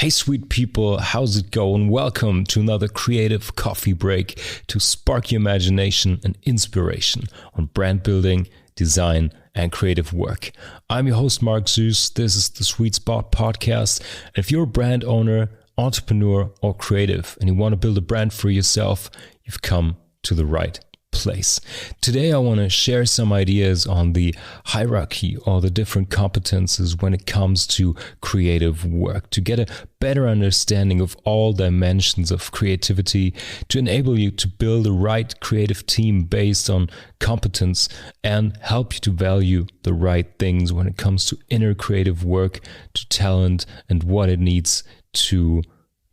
Hey sweet people, how's it going? Welcome to another creative coffee break to spark your imagination and inspiration on brand building, design, and creative work. I'm your host, Marc T. This is the Sweetspot Podcast. And if you're a brand owner, entrepreneur, or creative, and you want to build a brand for yourself, you've come to the right place. Today, I want to share some ideas on the hierarchy or the different competences when it comes to creative work, to get a better understanding of all dimensions of creativity, to enable you to build the right creative team based on competence and help you to value the right things when it comes to inner creative work, to talent, and what it needs to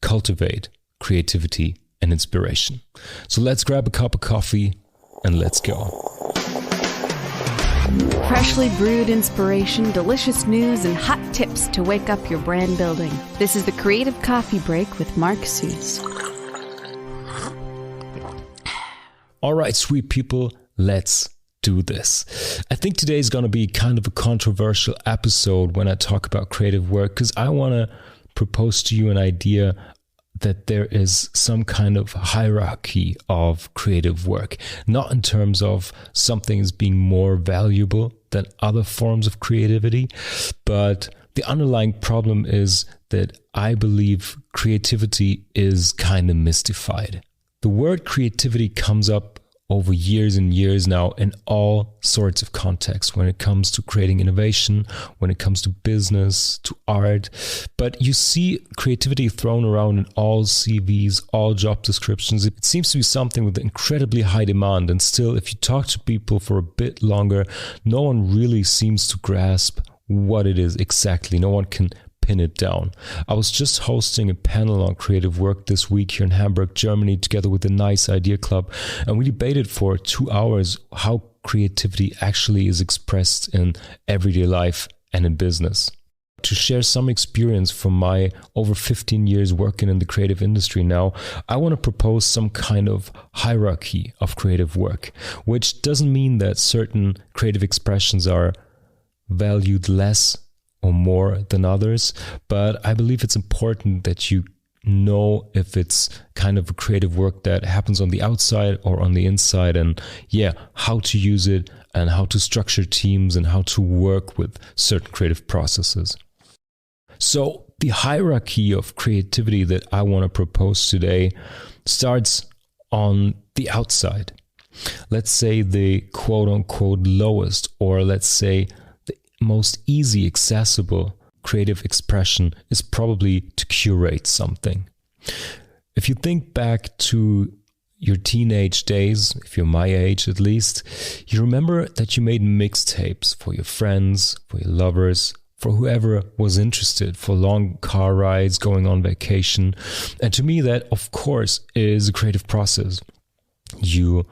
cultivate creativity and inspiration. So let's grab a cup of coffee and let's go. Freshly brewed inspiration, delicious news, and hot tips to wake up your brand building. This is the Creative Coffee Break with Marc T. All right, sweet people, let's do this. I think today is going to be kind of a controversial episode when I talk about creative work, because I want to propose to you an idea that there is some kind of hierarchy of creative work, not in terms of something as being more valuable than other forms of creativity, but the underlying problem is that I believe creativity is kind of mystified. The word creativity comes up over years and years now in all sorts of contexts when it comes to creating innovation, when it comes to business, to art. But you see creativity thrown around in all CVs, all job descriptions. It seems to be something with incredibly high demand. And still, if you talk to people for a bit longer, no one really seems to grasp what it is exactly. No one can pin it down. I was just hosting a panel on creative work this week here in Hamburg, Germany, together with the Nice Idea Club, and we debated for 2 hours how creativity actually is expressed in everyday life and in business. To share some experience from my over 15 years working in the creative industry now, I want to propose some kind of hierarchy of creative work, which doesn't mean that certain creative expressions are valued less or more than others, but I believe it's important that you know if it's kind of a creative work that happens on the outside or on the inside, and how to use it and how to structure teams and how to work with certain creative processes. So the hierarchy of creativity that I want to propose today starts on the outside. Let's say the quote unquote lowest, or let's say most easy accessible creative expression is probably to curate something. If you think back to your teenage days, if you're my age at least, you remember that you made mixtapes for your friends, for your lovers, for whoever was interested, for long car rides, going on vacation. And to me, that of course is a creative process. You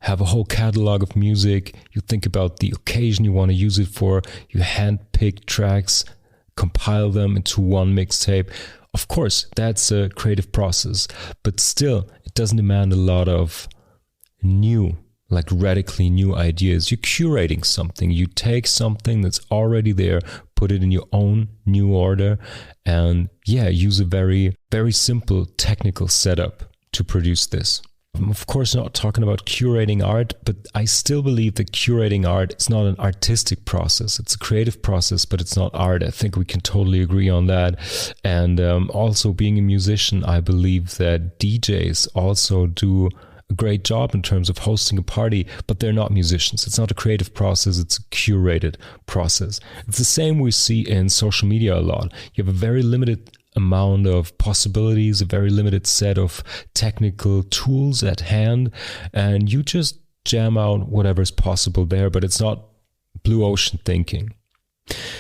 have a whole catalog of music, you think about the occasion you want to use it for, you handpick tracks, compile them into one mixtape. Of course, that's a creative process, but still, it doesn't demand a lot of radically new ideas. You're curating something. You take something that's already there, put it in your own new order, and use a very, very simple technical setup to produce this. I'm of course not talking about curating art, but I still believe that curating art is not an artistic process. It's a creative process, but it's not art. I think we can totally agree on that. And also being a musician, I believe that DJs also do a great job in terms of hosting a party, but they're not musicians. It's not a creative process, it's a curated process. It's the same we see in social media a lot. You have a very limited amount of possibilities, a very limited set of technical tools at hand, and you just jam out whatever's possible there, but it's not blue ocean thinking.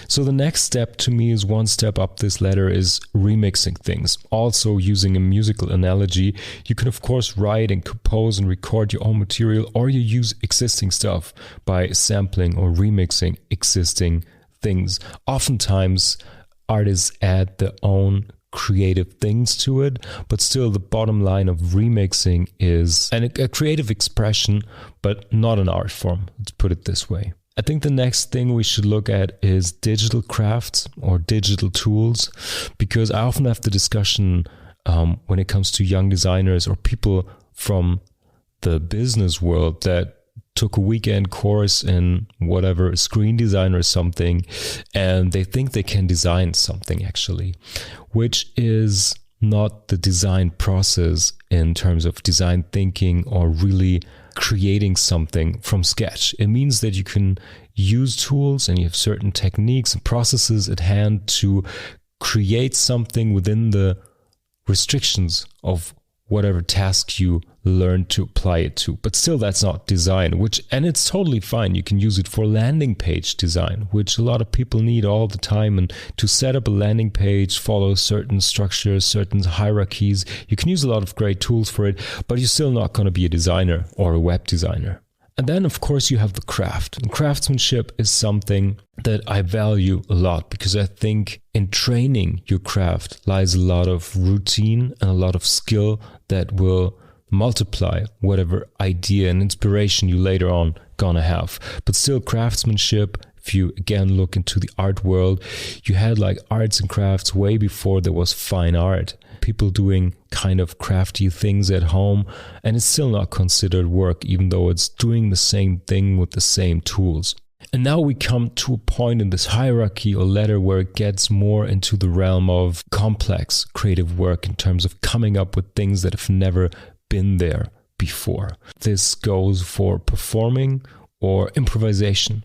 So the next step to me is one step up this ladder is remixing things. Also using a musical analogy, you can of course write and compose and record your own material, or you use existing stuff by sampling or remixing existing things. Oftentimes artists add their own creative things to it, but still the bottom line of remixing is a creative expression, but not an art form. Let's put it this way. I think the next thing we should look at is digital crafts or digital tools, because I often have the discussion when it comes to young designers or people from the business world that took a weekend course in whatever, screen design or something, and they think they can design something actually, which is not the design process in terms of design thinking or really creating something from sketch. It means that you can use tools and you have certain techniques and processes at hand to create something within the restrictions of whatever task you learn to apply it to. But still, that's not design, and it's totally fine. You can use it for landing page design, which a lot of people need all the time. And to set up a landing page, follow certain structures, certain hierarchies, you can use a lot of great tools for it, but you're still not going to be a designer or a web designer. And then, of course, you have the craft. And craftsmanship is something that I value a lot, because I think in training your craft lies a lot of routine and a lot of skill that will multiply whatever idea and inspiration you later on gonna have. But still, craftsmanship, if you again look into the art world, you had like arts and crafts way before there was fine art. People doing kind of crafty things at home, and it's still not considered work, even though it's doing the same thing with the same tools. And now we come to a point in this hierarchy or ladder where it gets more into the realm of complex creative work in terms of coming up with things that have never been there before. This goes for performing or improvisation.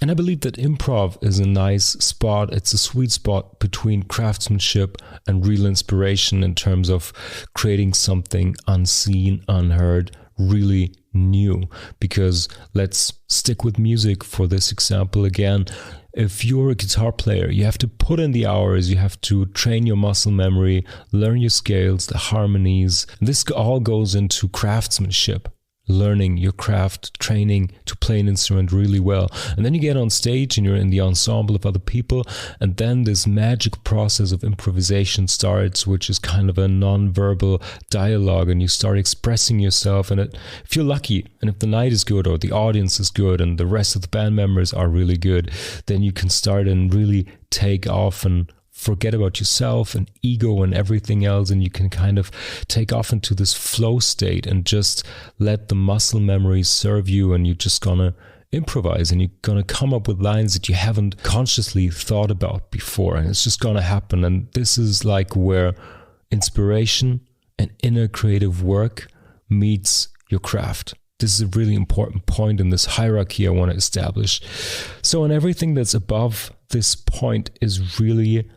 And I believe that improv is a nice spot. It's a sweet spot between craftsmanship and real inspiration in terms of creating something unseen, unheard, really new. Because let's stick with music for this example again. If you're a guitar player, you have to put in the hours, you have to train your muscle memory, learn your scales, the harmonies. This all goes into craftsmanship. Learning your craft, training to play an instrument really well. And then you get on stage and you're in the ensemble of other people, and then this magic process of improvisation starts, which is kind of a non-verbal dialogue, and you start expressing yourself. And if you're lucky, and if the night is good or the audience is good and the rest of the band members are really good, then you can start and really take off and forget about yourself and ego and everything else, and you can kind of take off into this flow state and just let the muscle memory serve you, and you're just gonna improvise and you're gonna come up with lines that you haven't consciously thought about before, and it's just gonna happen. And this is like where inspiration and inner creative work meets your craft. This is a really important point in this hierarchy I want to establish. So, and everything that's above this point is really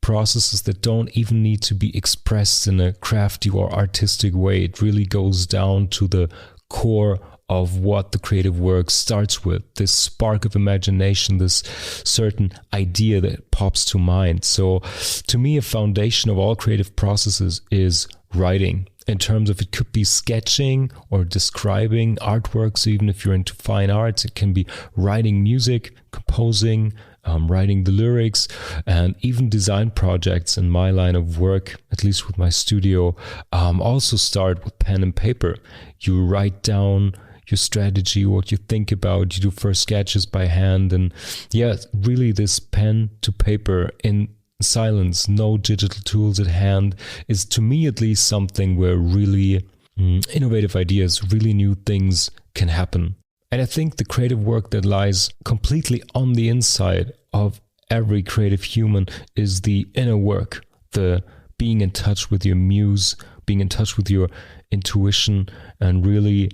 processes that don't even need to be expressed in a crafty or artistic way. It really goes down to the core of what the creative work starts with, this spark of imagination, this certain idea that pops to mind. So to me, a foundation of all creative processes is writing. In terms of, it could be sketching or describing artwork. So even if you're into fine arts, it can be writing music, composing, writing the lyrics, and even design projects in my line of work, at least with my studio, also start with pen and paper. You write down your strategy, what you think about, you do first sketches by hand, and yeah, really this pen to paper in silence, no digital tools at hand, is, to me at least, something where really innovative ideas, really new things can happen. And I think the creative work that lies completely on the inside of every creative human is the inner work, the being in touch with your muse, being in touch with your intuition, and really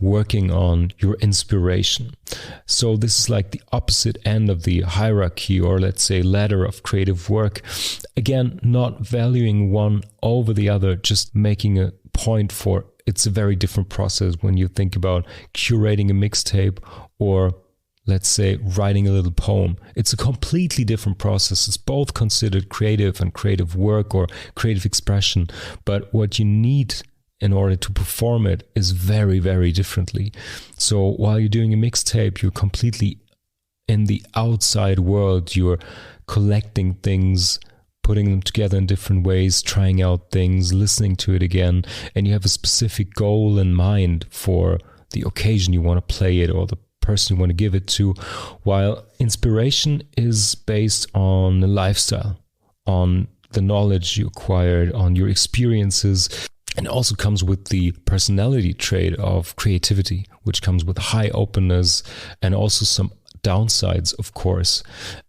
working on your inspiration. So this is like the opposite end of the hierarchy, or let's say ladder of creative work. Again, not valuing one over the other, just making a point for it's a very different process when you think about curating a mixtape or, let's say, writing a little poem. It's a completely different process. It's both considered creative and creative work or creative expression, but what you need in order to perform it is very, very differently. So while you're doing a mixtape, you're completely in the outside world. You're collecting things, putting them together in different ways, trying out things, listening to it again, and you have a specific goal in mind for the occasion you want to play it or the person you want to give it to, while inspiration is based on a lifestyle, on the knowledge you acquired, on your experiences, and also comes with the personality trait of creativity, which comes with high openness and also some downsides, of course.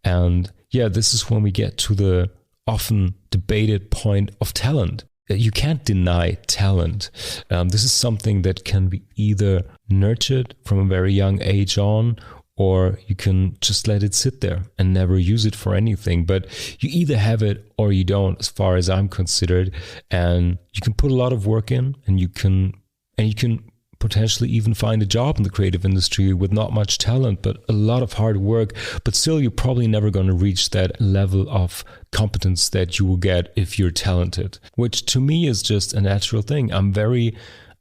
And yeah, this is when we get to the often debated point of talent. You can't deny talent. This is something that can be either nurtured from a very young age on, or you can just let it sit there and never use it for anything. But you either have it or you don't, as far as I'm considered. And you can put a lot of work in, and you can potentially even find a job in the creative industry with not much talent, but a lot of hard work. But still, you're probably never going to reach that level of competence that you will get if you're talented, which to me is just a natural thing. I'm very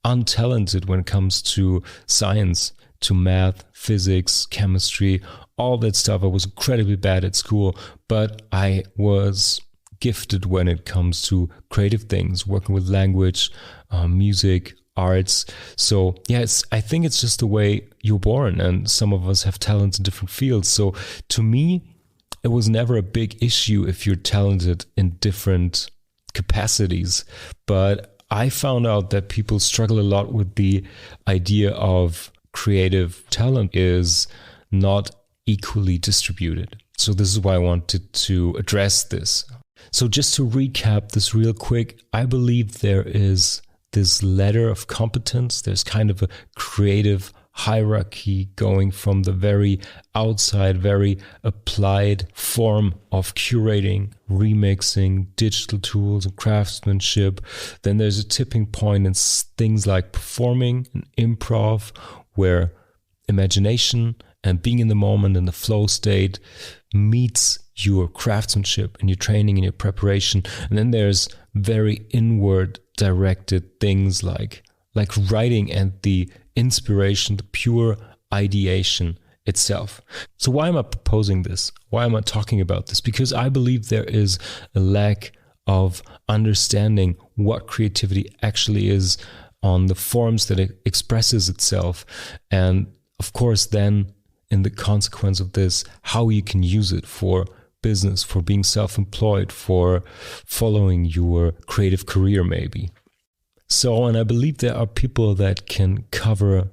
untalented when it comes to science, to math, physics, chemistry, all that stuff. I was incredibly bad at school, but I was gifted when it comes to creative things, working with language, music, arts. So yes, I think it's just the way you're born, and some of us have talents in different fields. So to me, it was never a big issue if you're talented in different capacities. But I found out that people struggle a lot with the idea of creative talent is not equally distributed. So this is why I wanted to address this. So just to recap this real quick, I believe there is this ladder of competence. There's kind of a creative hierarchy going from the very outside, very applied form of curating, remixing, digital tools and craftsmanship. Then there's a tipping point in things like performing and improv, where imagination and being in the moment and the flow state meets your craftsmanship and your training and your preparation. And then there's very inward directed things like writing and the inspiration, the pure ideation itself. So why am I proposing this? Why am I talking about this? Because I believe there is a lack of understanding what creativity actually is on the forms that it expresses itself. And of course, then in the consequence of this, how you can use it for business, for being self-employed, for following your creative career maybe. So, and I believe there are people that can cover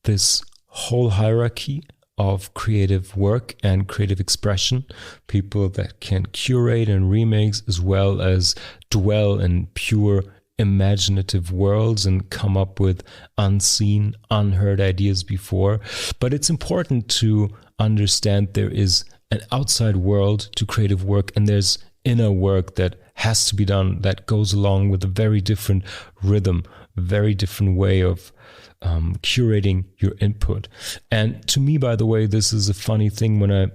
this whole hierarchy of creative work and creative expression, people that can curate and remix as well as dwell in pure imaginative worlds and come up with unseen, unheard ideas before. But it's important to understand there is an outside world to creative work, and there's inner work that has to be done that goes along with a very different rhythm, a very different way of curating your input. And to me, by the way, this is a funny thing. When I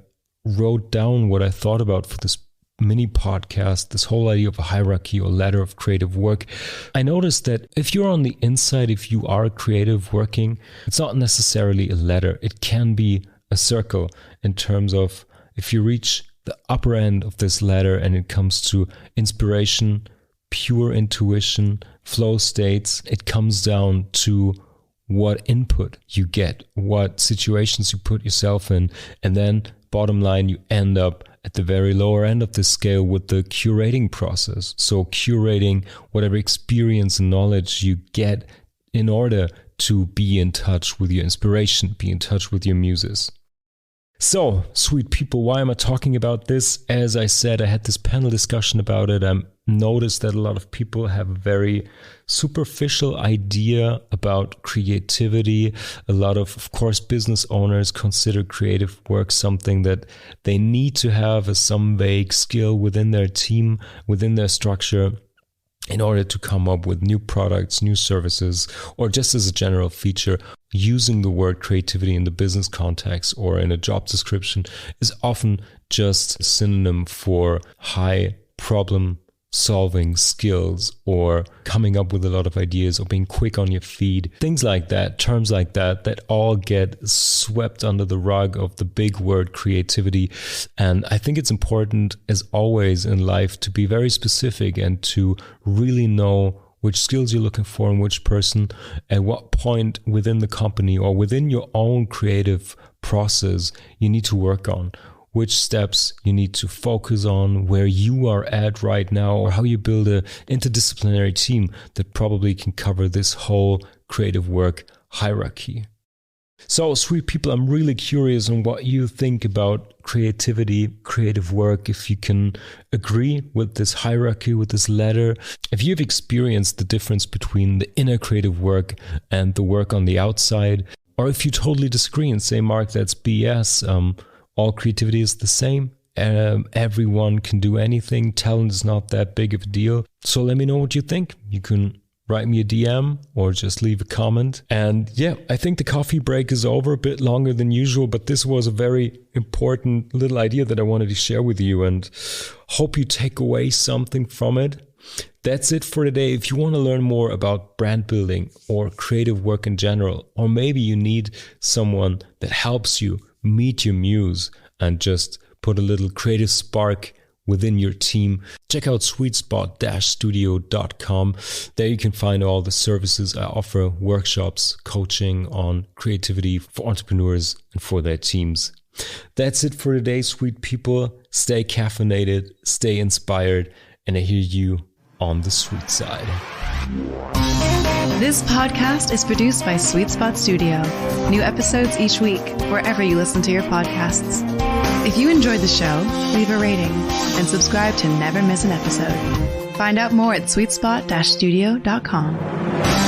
wrote down what I thought about for this mini podcast, this whole idea of a hierarchy or ladder of creative work, I noticed that if you're on the inside, if you are creative working, it's not necessarily a ladder. It can be a circle in terms of if you reach the upper end of this ladder and it comes to inspiration, pure intuition, flow states, it comes down to what input you get, what situations you put yourself in, and then bottom line, you end up at the very lower end of the scale with the curating process. So curating whatever experience and knowledge you get in order to be in touch with your inspiration, be in touch with your muses. So, sweet people, why am I talking about this? As I said, I had this panel discussion about it. I noticed that a lot of people have a very superficial idea about creativity. A lot of course, business owners consider creative work something that they need to have as some vague skill within their team, within their structure, in order to come up with new products, new services, or just as a general feature. Using the word creativity in the business context or in a job description is often just a synonym for high problem solving skills or coming up with a lot of ideas or being quick on your feet. Things like that, terms like that, that all get swept under the rug of the big word creativity. And I think it's important, as always in life, to be very specific and to really know which skills you're looking for in which person, at what point within the company or within your own creative process you need to work on, which steps you need to focus on, where you are at right now, or how you build an interdisciplinary team that probably can cover this whole creative work hierarchy. So, sweet people, I'm really curious on what you think about creativity, creative work, if you can agree with this hierarchy, with this ladder, if you've experienced the difference between the inner creative work and the work on the outside, or if you totally disagree and say, Marc, that's BS, all creativity is the same, everyone can do anything, talent is not that big of a deal. So let me know what you think. You can write me a DM or just leave a comment. And yeah, I think the coffee break is over, a bit longer than usual, but this was a very important little idea that I wanted to share with you and hope you take away something from it. That's it for today. If you want to learn more about brand building or creative work in general, or maybe you need someone that helps you meet your muse and just put a little creative spark within your team, check out sweetspot-studio.com. There you can find all the services I offer, workshops, coaching on creativity for entrepreneurs and for their teams. That's it for today, sweet people. Stay caffeinated, stay inspired, and I hear you on the sweet side. This podcast is produced by Sweetspot Studio. New episodes each week, wherever you listen to your podcasts. If you enjoyed the show, leave a rating and subscribe to never miss an episode. Find out more at sweetspot-studio.com.